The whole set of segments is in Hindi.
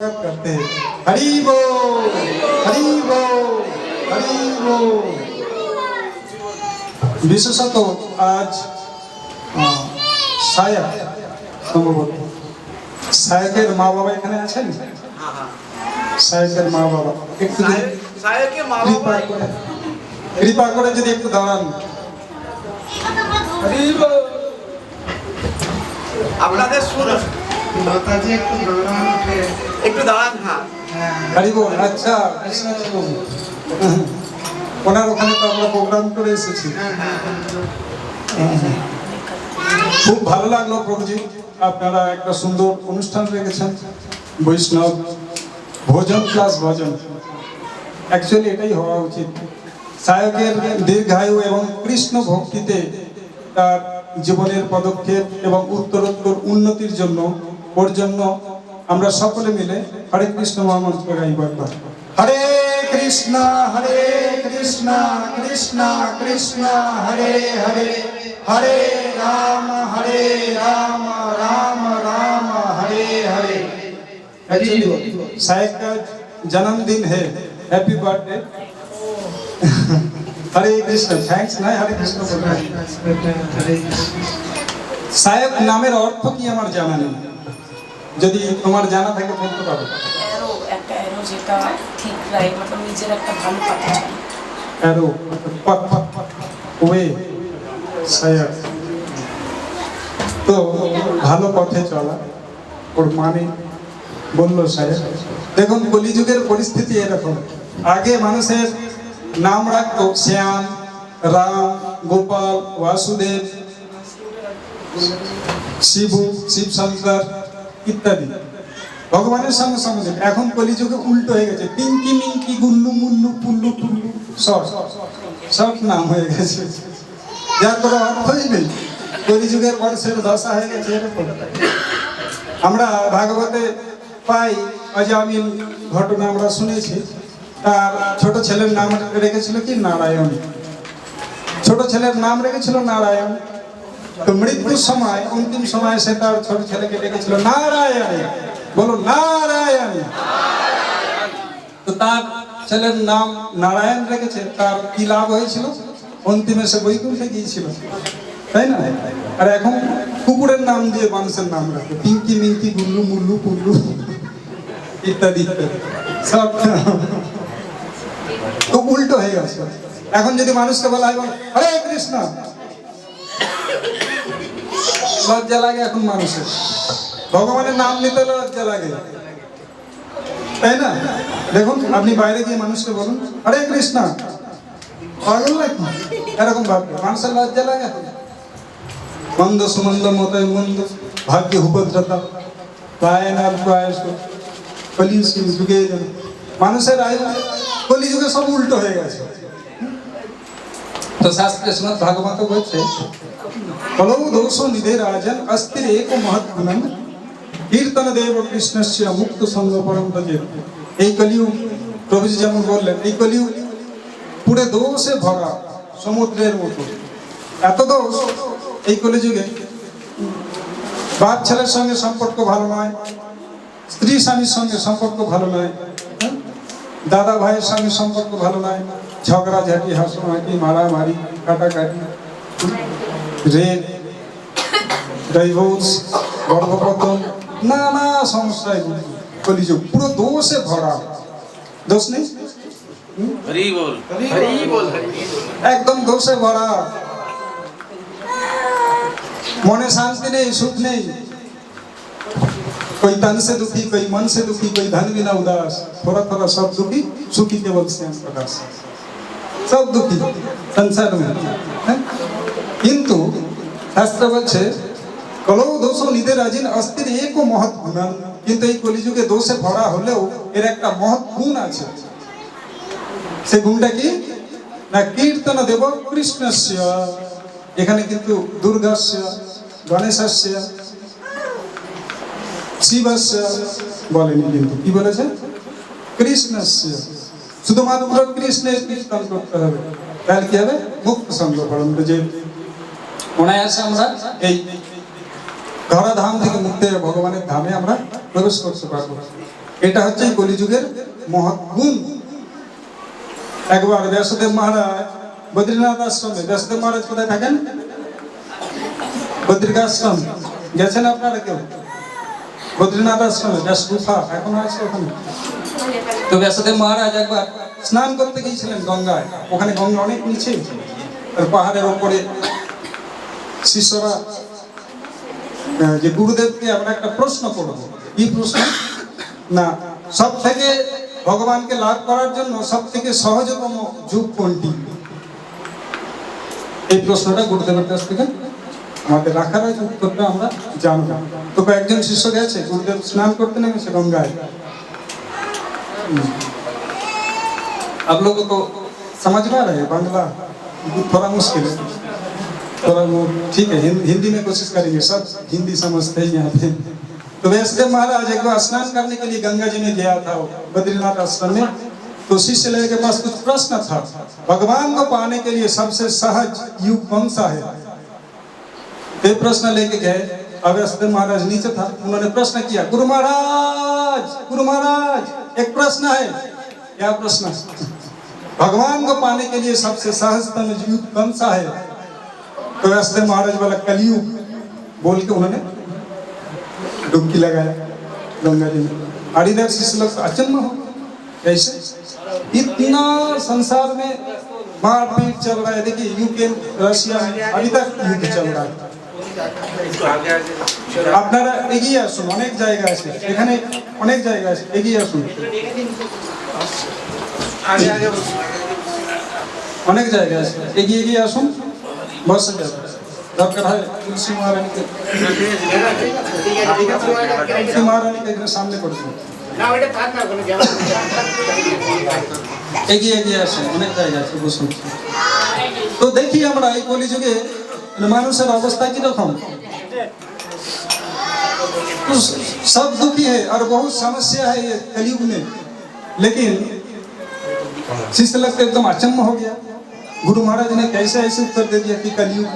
करते हैं। हरि बोल, हरि बोल, हरि बोल। বিশেষত আজ সায়ক সম্ভবত সায়কের মা বাবা এখানে আছেন। সায়কের মা বাবা একটু সায়কের মা বাবা কৃপা করে যদি একটু দাঁড়ান। আপনাদের শুনুন মাতাজি একটু দাঁড়ান। হরি বল। আচ্ছা, ওনার ওখানে তো আমরা প্রোগ্রাম করে এসেছি। খুব ভালো লাগলো প্রভুজি, আপনারা একটা সুন্দর অনুষ্ঠান রেখেছেন, বৈষ্ণব ভোজন প্লাস ভজন। অ্যাকচুয়ালি এটাই হওয়া উচিত। সায়কের দীর্ঘায়ু এবং কৃষ্ণ ভক্তিতে তার জীবনের পদক্ষেপ এবং উত্তরোত্তর উন্নতির জন্য ওর জন্য আমরা সকলে মিলে হরে কৃষ্ণ মহামন্ত্র গাইব একবার। হরে কৃষ্ণ কৃষ্ণ কৃষ্ণ হরে হরে, হরে রাম রাম राम हरे हरे। सायक का जन्मदिन है, हैप्पी बर्थडे। हरे कृष्ण। थैंक्स ना हरे कृष्ण। সায়ক নামের অর্থ কি আমার জানা নেই, যদি তোমার জানা থাকে বলতে পারো। অ্যারো, একটা অ্যারো যেটা ঠিক রাইট, মানে নিজের একটা ভালো কথা। অ্যারো পথ ওয়ে সায়ক, তো ভালো পথে চলা ওর মানে বললো সায়ক। দেখুন কলিযুগের পরিস্থিতি এরকম। আগে মানুষের নাম রাখতো শ্যাম, রাম, গোপাল, বাসুদেব, শিবু, শিবশঙ্কর ইত্যাদি ভগবানের সঙ্গে সঙ্গে। এখন কলিযুগে উল্টো হয়ে গেছে, পিঙ্কি মিঙ্কি গুল্লু মুল্লু পুল্লু টুল্লু সব নাম হয়ে গেছে, যার কোনো অর্থই নেই। কলিযুগের বর্ষের দশা হয়ে গেছে এরকম। আমরা ভাগবতে পাই অজামিল ঘটনা আমরা শুনেছি। তার ছোট ছেলের নাম রেখেছিল কি নারায়ণ। ছোট ছেলের নাম রেখেছিল নারায়ণ। তো মৃত্যুর সময় অন্তিম সময় সে তার ছোট ছেলেকে ডেকেছিল নারায়ণ, বলো নারায়ণ। তো তার ছেলের নাম নারায়ণ রেখেছে। তার কি লাভ হয়েছিল? অন্তিমে সে বৈকুণ্ঠে গিয়েছিল, তাই না? আর এখন কুকুরের নাম দিয়ে মানুষের নাম রাখে, পিঙ্কি মিঙ্কি গুল্লু মুল্লু পুল্লু ইত্যাদি ইত্যাদি সব। তো উল্টো হয়ে গেছে। এখন যদি মানুষকে বলা হয় হরে কৃষ্ণ, লজ্জা লাগে এখন মানুষের। ভগবানের নাম নিতে লজ্জা লাগে, তাই না? দেখুন আপনি বাইরে গিয়ে মানুষকে বলুন হরে কৃষ্ণ, পাগল নাকি এরকম ভাববে, মানুষের লজ্জা লাগে। মন্দ সুমন্দ মতয় মন্দ ভাগ্য উপদ্রতা প্রায়নার প্রায়শ কলিযুগে যুগে। মানুষের আয়ু কলিযুগে সব উল্টো হয়ে গেছে। তো শাস্ত্রে শ্রীমদ ভাগবত বলছে কলৌ দোষো নিধে রাজন অস্থির এক মহৎ গুণম কীর্তন দেব কৃষ্ণস্য মুক্ত সঙ্গ পরম তজেৎ। এই কলিযুগ প্রভুজি যেমন বললেন, এই কলিযুগ পুরো দোষে ভরা সমুদ্রের মতো। এত দোষ এই কলিযুগে। বাপ ছেলের সঙ্গে সম্পর্ক ভালো নয়, স্ত্রী স্বামীর সঙ্গে সম্পর্ক ভালো নয়, দাদা ভাইয়ের সঙ্গে সম্পর্ক ভালো নয়, ঝগড়া ঝাঁটি, হাসাহাসি, মারামারি, কাটাকাটি, রেপ, ডাইভোর্স, গর্ভপতন, নানা সমস্যায় কলিযুগ পুরো দোষে ভরা। দোষ নেই? হরি বল, হরি বল, একদম দোষে ভরা। মনে শান্তি নেই, সুখ নেই। कोई तन से दुखी, कोई मन से दुखी, कोई धन बिना उदास, थोड़ा थोड़ा सब दुखी, सुखी केवल श्याम प्रकाश। सब दुखी संसार में। किंतु शास्त्र বলছে কলৌ দোষ নিধে রাজিন অস্থির এক মহৎ গুণ। কিন্তু এই কলিযুগে দোষে ভরা হলেও এর একটা মহৎ গুণ আছে। সেই গুণটা কি না? কীর্তন দেব কৃষ্ণস্য। এখানে কিন্তু দুর্গাস্য, গণেশস্য, শিবস্য বলেনি, কিন্তু কি বলেছে? কৃষ্ণস্য। শুধুমাত্র কৃষ্ণের কীর্তন করতে হবে, তাহলে কি হবে? মুক্ত সঙ্গ পরম তজেৎ। অনায়াসে আমরা এই ধরাধাম থেকে মুক্ত হয়ে ভগবানের ধামে আমরা প্রবেশ করতে পারবো। এটা হচ্ছে কলিযুগের মহৎ গুণ। একবার ব্যাসদেব মহারাজ বদ্রীনাথ আশ্রমে, ব্যাসদেব মহারাজ কোথায় থাকেন? বদ্রিকাশ্রম গেছেন আপনারা কেউ? বদ্রীনাথ আশ্রমে ব্যাস গুফা এখন আছে ওখানে। তো ব্যাসদেব মহারাজ একবার স্নান করতে গিয়েছিলেন গঙ্গায়। ওখানে গঙ্গা অনেক নিচে, আর পাহাড়ের ওপরে শিষ্যরা যে গুরুদেবকে আমরা একটা প্রশ্ন করবো। কি প্রশ্ন? না, সব থেকে ভগবানকে লাভ করার জন্য সব থেকে সহজতম যুগ কোনটি? এই প্রশ্নটা গুরুদেবের কাছ থেকে আমাদের রাখার আছে, উত্তরটা আমরা জানবো। তো কয়েকজন শিষ্য গেছে, গুরুদেব স্নান করতে নেমেছে गंगाয়। आप लोगों को समझ में आ रहा है बांग्ला? थोड़ा मुश्किल है, थोड़ा वो ठीक है। हिंदी में कोशिश करेंगे, सब हिंदी समझते हैं यहाँ पे। तो वैसे महाराज एक बार स्नान करने के लिए गंगा जी में गया था बद्रीनाथ आश्रम में। तो शिष्य के पास कुछ प्रश्न था, भगवान को पाने के लिए सबसे सहज युग कौन सा है? ये प्रश्न लेके गए। अब वैसे महाराज नीचे था, उन्होंने प्रश्न किया, गुरु महाराज एक प्रश्न है। क्या प्रश्न? भगवान को पाने के लिए सबसे सहजतम युग कौन सा है? तो वैसे महाराज बोला कलयुग। बोल के उन्होंने डुबकी लगाया गंगा जी में। और इधर शिष्य लोग अचंभ हो, कैसे इतना संसार में मारपीट चल रहा है। देखिए यूक्रेन रशिया में अभी तक युद्ध चल रहा है। আপনারা এগিয়ে আসুন, অনেক জায়গা আছে এখানে, অনেক জায়গা আছে, এগিয়ে আসুন, অনেক জায়গা আছে, এগিয়ে এগিয়ে আসুন, বসে যাবেন। দরকার হয় তুলসী মহারানীকে, তুলসী মহারানীকে এখানে সামনে করে দিন। এগিয়ে এগিয়ে আসুন, অনেক জায়গা আছে, বসুন। তো দেখি আমরা এই কলিযুগে মানুষের অবস্থা কিরকম। सब दुखी है और बहुत समस्या है ये कलयुग में। लेकिन शिष्य लगते एकदम अचंभ हो गया, गुरु महाराज ने कैसे ऐसे उत्तर दे दिया कि कलयुग।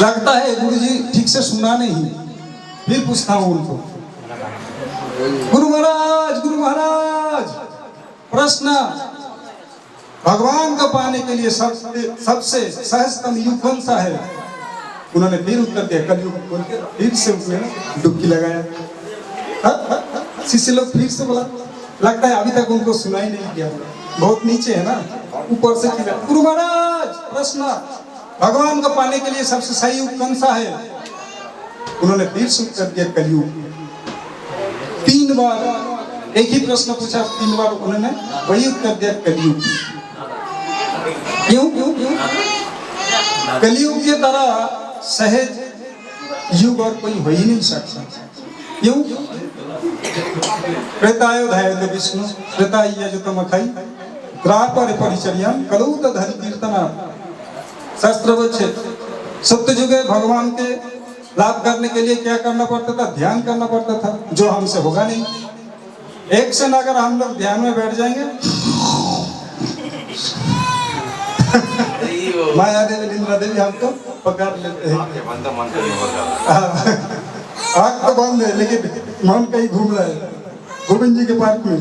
लगता है गुरु जी ठीक से सुना नहीं। फिर पूछता हूँ उनको, गुरु महाराज प्रश्न, भगवान को पाने के लिए सबसे सहजतम युग कौन सा है? उन्होंने फिर उत्तर दिया कलयुग बोल के, फिर से उसने डुबकी लगाया। शिष्य लोग फिर से बोला, लगता है अभी तक उनको सुनाई नहीं दिया, बहुत नीचे है ना, ऊपर से किया। गुरु महाराज प्रश्न, भगवान को पाने के लिए सबसे सही युग कौन सा है? उन्होंने फिर से उत्तर दिया कलयुग। 3 बार एक ही प्रश्न पूछा, 3 बार उन्होंने वही उत्तर दिया कलयुग। क्यों? कलयुग की तरह सहज युग और कोई हो ही नहीं सकता। क्यों? त्रेतायुधायुध विष्णु त्रेतायुजतमखई द्वापर परिचर्यम कलौत धरि कीर्तना। शास्त्र वचन सत्य युगे भगवान के लाभ करने के लिए क्या करना पड़ता था? ध्यान करना पड़ता था, जो हमसे होगा नहीं। एक से अगर हम लोग ध्यान में बैठ जाएंगे, माया देवी इंद्रा देवी हमको पकड़ लेते हैं। आँख तो बंद है लेकिन मन कहीं घूम रहा है, गोविंद जी के पार्क में,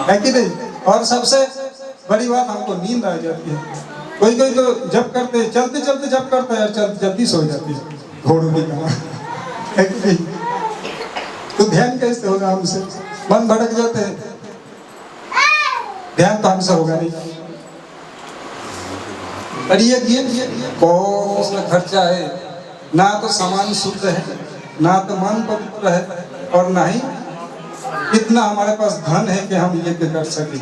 है कि नहीं? और सबसे बड़ी बात, हमको नींद आ जाती है। कोई कोई तो जब करते चलते चलते जब करता है, चलते जल्दी सो जाती है, घोड़ों की तरह, है कि नहीं? तो ध्यान कैसे होगा हमसे? मन भटक जाते हैं, ध्यान तो हमसे होगा नहीं। और ये बहुत उसमें खर्चा है, ना तो सामान शुद्ध है, ना तो मन पवित्र है, और ना ही इतना हमारे पास धन है कि हम यज्ञ कर सके।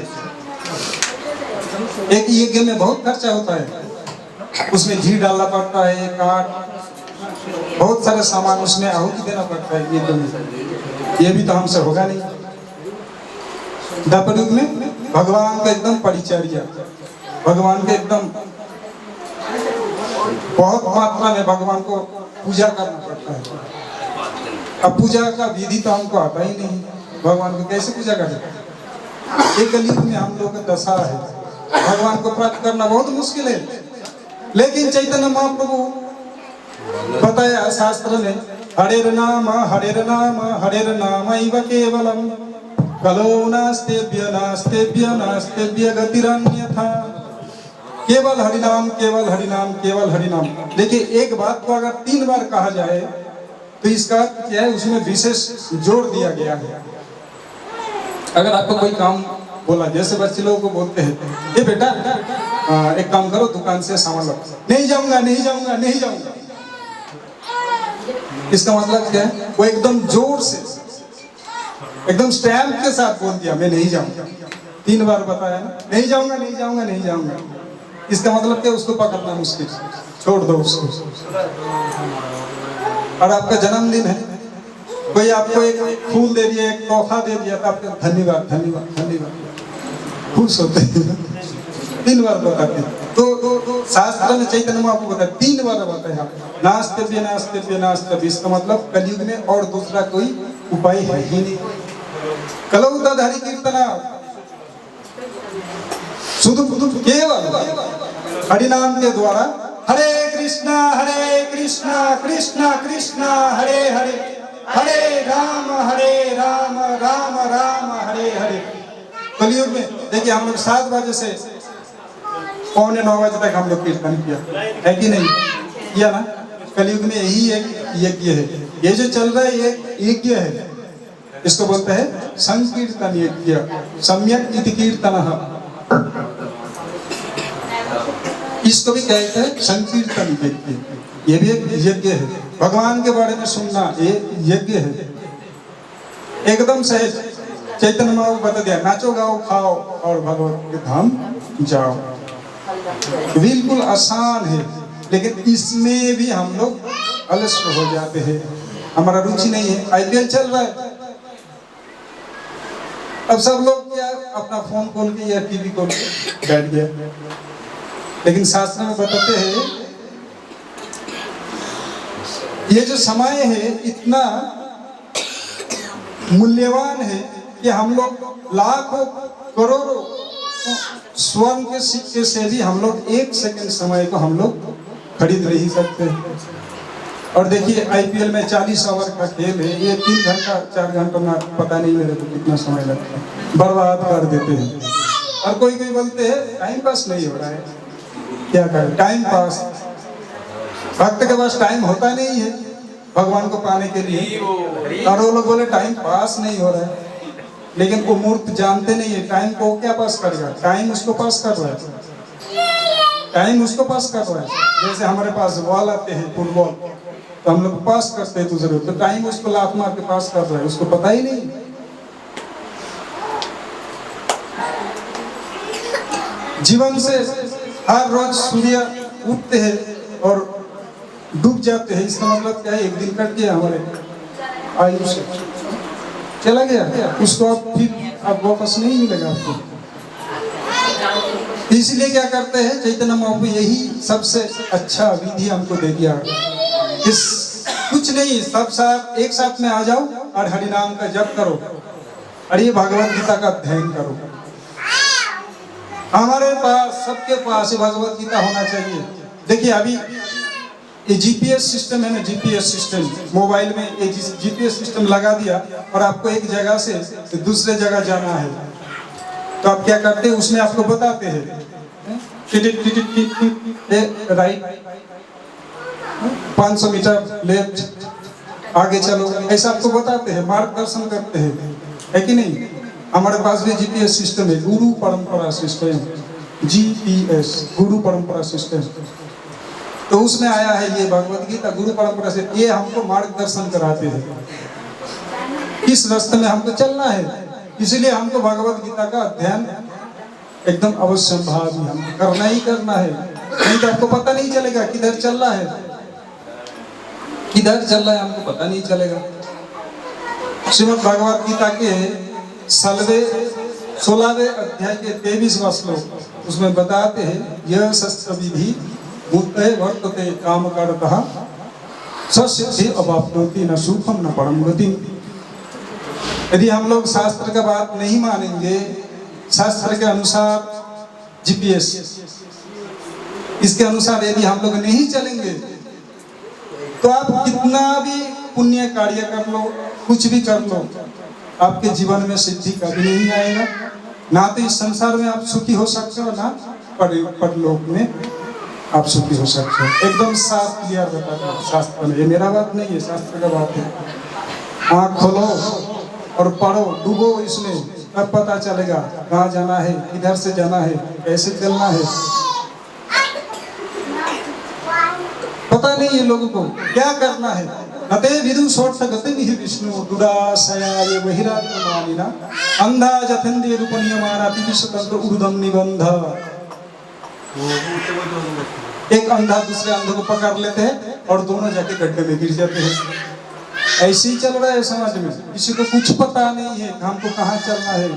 एक यज्ञ में बहुत खर्चा होता है, उसमें घी डालना पड़ता है, काट, बहुत सारे सामान उसमें आहुति देना पड़ता है यज्ञ में। ये भी तो हमसे होगा नहीं। द्वापर युग में भगवान का एकदम परिचर्या, भगवान के एकदम बहुत मात्रा में भगवान को पूजा करना पड़ता है। अब पूजा का विधि तो हमको आता ही नहीं, भगवान को कैसे पूजा करें? एक कलयुग में हम लोग का दशा है, भगवान को प्राप्त करना बहुत मुश्किल है। लेकिन चैतन्य महाप्रभु बताया शास्त्र में हरेर नाम इव केवलम कलो नास्तेभ्य नास्तेभ्य नास्तेभ्य गतिरन्यथा। केवल हरिनाम केवल हरिनाम केवल हरिनाम। देखिए एक बात को अगर 3 बार कहा जाए तो इसका क्या है, उसमें विशेष जोर दिया गया है। अगर आपको कोई काम बोला, जैसे बच्चे लोगों को बोलते हैं, ये बेटा एक काम करो, दुकान से सामान लो, नहीं जाऊंगा नहीं जाऊंगा नहीं जाऊंगा। इसका मतलब क्या है, वो एकदम जोर से एकदम स्टैम्प के साथ बोल दिया मैं नहीं जाऊंगा। 3 बार बताया ना, नहीं जाऊंगा नहीं जाऊंगा नहीं जाऊंगा। इसका मतलब क्या, उसको पकड़ना मुश्किल, छोड़ दो उसको। और आपका जन्मदिन है, कोई आपको एक फूल दे दिया, एक तोहफा दे दिया, तो आपको धन्यवाद धन्यवाद धन्यवाद खुश होते हैं। 3 बार बताते हैं। तो शास्त्र में चैतन्य में आपको बताया 3 बार बताया नास्तेभ्य नास्तेभ्य नास्तेभ्य। इसका मतलब कलयुग में और दूसरा कोई उपाय है ही नहीं। कलौतधारी कीर्तना शुद्ध केवल हरिनाम के द्वारा, हरे कृष्णा कृष्णा कृष्णा हरे हरे, हरे राम राम राम हरे हरे। कलयुग में देखिए हम लोग 7 बजे से 8:45 बजे तक हम लोग कीर्तन किया है कि नहीं किया ना। कलयुग में यही एक यज्ञ है, ये जो चल रहा है ये यज्ञ है। इसको बोलते हैं संकीर्तन यज्ञ, सम्यक इति कीर्तनः। इसको भी कहते हैं संकीर्तन यज्ञ। ये भी एक यज्ञ है। भगवान के बारे में सुनना ये यज्ञ है। एकदम सहज चैतन्य महाप्रभु बता दिया, नाचो गाओ खाओ और भगवत के धाम जाओ। बिल्कुल आसान है, लेकिन इसमें भी हम लोग अलस्य हो जाते हैं, हमारा रुचि नहीं है। IPL चल रहा है, अब सब लोग क्या अपना फोन खोल के या टीवी खोल के बैठ गया। लेकिन शास्त्र में बताते हैं ये जो समय है इतना मूल्यवान है कि हम लोग लाखों करोड़ों स्वर्ण के सिक्के से भी हम लोग 1 सेकंड समय को हम लोग खरीद नहीं सकते। और देखिए IPL में 40 ओवर का खेल है, ये 3 घंटा 4 घंटों में पता नहीं मेरे को कितना समय लगता है, बर्बाद कर देते हैं। और कोई बोलते हैं टाइम पास नहीं हो रहा है, क्या करें टाइम पास। भक्त के पास टाइम होता नहीं है भगवान को पाने के लिए, और वो लोग बोले टाइम पास नहीं हो रहा है। लेकिन वो मूर्ख जानते नहीं है टाइम को क्या पास करेगा, टाइम उसको पास कर रहा है, टाइम उसको पास कर रहा है। जैसे हमारे पास बॉल आते हैं फुटबॉल, तो हम लोग पास करते हैं दूसरे, तो टाइम उसको लात मार के पास कर रहा है, उसको पता ही नहीं। जीवन से हर रोज सूर्य उगते हैं और डूब जाते हैं, इसका मतलब क्या है, एक दिन कट गया हमारे आयु से, चला गया, उसको अब वापस नहीं मिलेगा आपको। इसलिए क्या करते हैं चैतन्य महाप्रभु यही सबसे अच्छा विधि हमको दे दिया। इस कुछ नहीं, सब साथ एक साथ में आ जाओ और हरिनाम का जप करो और ये भगवत गीता का अध्ययन करो। हमारे पास सबके पास भगवत गीता होना चाहिए। देखिए अभी ये GPS सिस्टम है ना, GPS सिस्टम मोबाइल में ये GPS सिस्टम लगा दिया और आपको एक जगह से दूसरे जगह जाना है, तो आप क्या करते हैं उसमें आपको बताते हैं राइट 500 मीटर लेफ्ट आगे चलो, ऐसा आपको बताते हैं, मार्गदर्शन करते हैं, है कि नहीं। हमारे पास भी GPS सिस्टम है, गुरु परंपरा सिस्टम, GPS गुरु परंपरा सिस्टम। तो उसमें आया है ये भगवत गीता गुरु परंपरा से, ये हमको मार्गदर्शन कराते हैं किस रास्ते में हमको चलना है। इसलिए हमको भगवत गीता का अध्ययन एकदम अवश्य भावी हमको करना ही करना है, नहीं तो आपको पता नहीं चलेगा किधर चल रहा है, किधर चल रहा है हमको पता नहीं चलेगा। श्रीमद् भगवत गीता के 16वें अध्याय के 23वां श्लोक उसमें बताते हैं यह शस्त्र विधि बुद्धे वर्तते काम करतः ससिद्धि अवाप्नोति न सुखम न परम गति। यदि हम लोग शास्त्र का बात नहीं मानेंगे, शास्त्र के अनुसार GPS इसके अनुसार यदि हम लोग नहीं चलेंगे, तो आप कितना भी पुण्य कार्य कर लो, कुछ भी कर लो, आपके जीवन में सिद्धि कभी नहीं आएगा। ना तो इस संसार में आप सुखी हो सकते हो, ना परलोक में आप सुखी हो सकते हो। एकदम साफ क्लियर बताता है शास्त्र में, ये मेरा बात नहीं है, शास्त्र का बात है। आँख खोलो और पढ़ो, डूबो इसमें, तब पता चलेगा कहाँ जाना है, किधर से जाना है, कैसे चलना है। पता नहीं है लोगों को क्या करना है। नते विदुषोर्थ गति विष्णु दुराशया ये बहिरात्मानिना अंधा जथंदे रूपनियमाना पिपिशतंत्र उर्दम निबंध। एक अंधा दूसरे अंधे को पकड़ लेते हैं और दोनों जाके गड्ढे में गिर जाते हैं। ऐसे ही चल रहा है समाज में, किसी को कुछ पता नहीं है हमको कहाँ चलना है,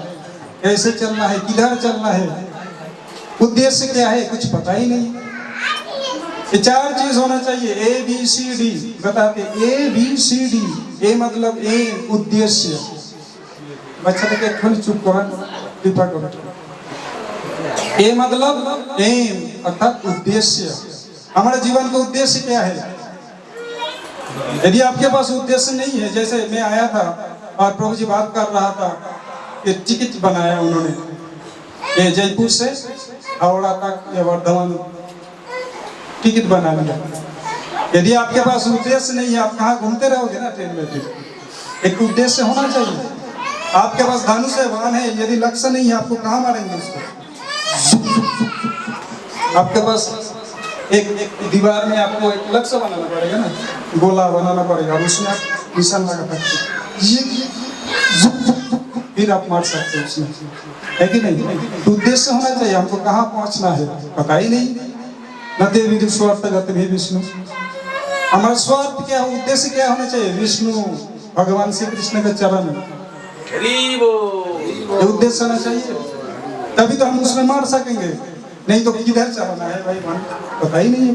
कैसे चलना है, किधर चलना है, उद्देश्य क्या है, कुछ पता ही नहीं। ये चार चीज होना चाहिए, ABCD बताते, ABCD। ए मतलब ए उद्देश्य। बच्चा के थोड़ी चुप करो, कृपा करो। ए मतलब एम अर्थात उद्देश्य। हमारे जीवन का उद्देश्य क्या है? यदि आपके पास उद्देश्य नहीं है, जैसे मैं आया था और प्रभु जी बात कर रहा था कि टिकट बनाया उन्होंने, ये जयपुर से हावड़ा तक या वर्धमान टिकट बना लिया। यदि आपके पास उद्देश्य नहीं है, आप कहाँ घूमते रहोगे ना ट्रेन में। फिर एक उद्देश्य होना चाहिए। आपके पास धनुष है, वाहन है, यदि लक्ष्य नहीं है, आपको कहाँ मारेंगे उसको? आपके पास एक दीवार में आपको एक लक्ष्य बनाना पड़ेगा ना, गोला बनाना पड़ेगा, और उसमें आप निशान लगा सकते, फिर आप मार सकते हो उसमें, है कि नहीं? उद्देश्य होना चाहिए, हमको कहाँ पहुँचना है पता ही नहीं। नते विदु स्वार्थ गति भी विष्णु। हमारा स्वार्थ क्या है, उद्देश्य क्या होना चाहिए? विष्णु भगवान श्री कृष्ण का चरण, ये उद्देश्य होना चाहिए, तभी तो हम उसमें मार सकेंगे। नहीं तो किधर चलना है भाई, पता ही नहीं है।